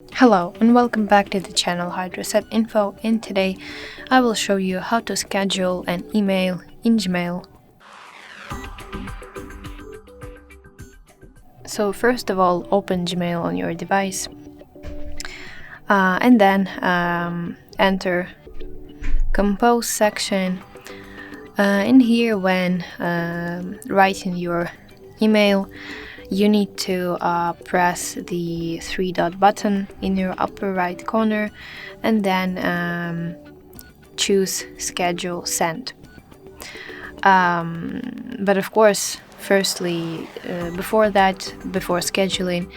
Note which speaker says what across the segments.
Speaker 1: Hello and welcome back to the channel HardReset.Info, and today I will show you how to schedule an email in Gmail. So first of all, open Gmail on your device and then enter compose section. In here, when writing your email, you need to press the three-dot button in your upper right corner and then choose schedule send. But of course, firstly, before scheduling,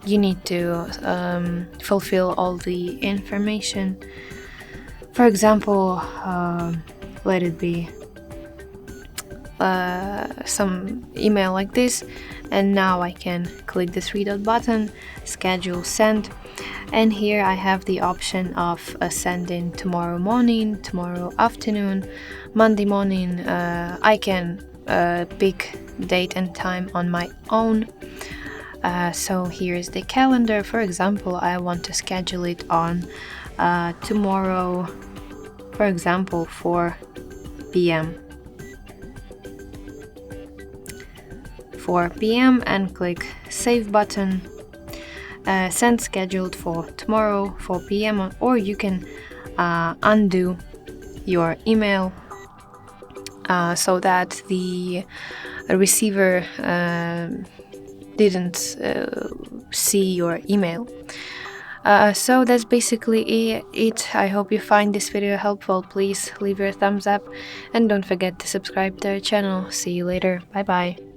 Speaker 1: you need to fulfill all the information. For example, let it be some email like this, and now I can click the three-dot button, schedule send, and here I have the option of sending tomorrow morning, tomorrow afternoon, Monday morning. I can pick date and time on my own. So here's the calendar. For example, I want to schedule it on tomorrow, for example, 4 p.m. and click save button. Send scheduled for tomorrow 4 p.m. or you can undo your email so that the receiver didn't see your email. So that's basically it. I hope you find this video helpful. Please leave your thumbs up and don't forget to subscribe to our channel. See you later. Bye bye.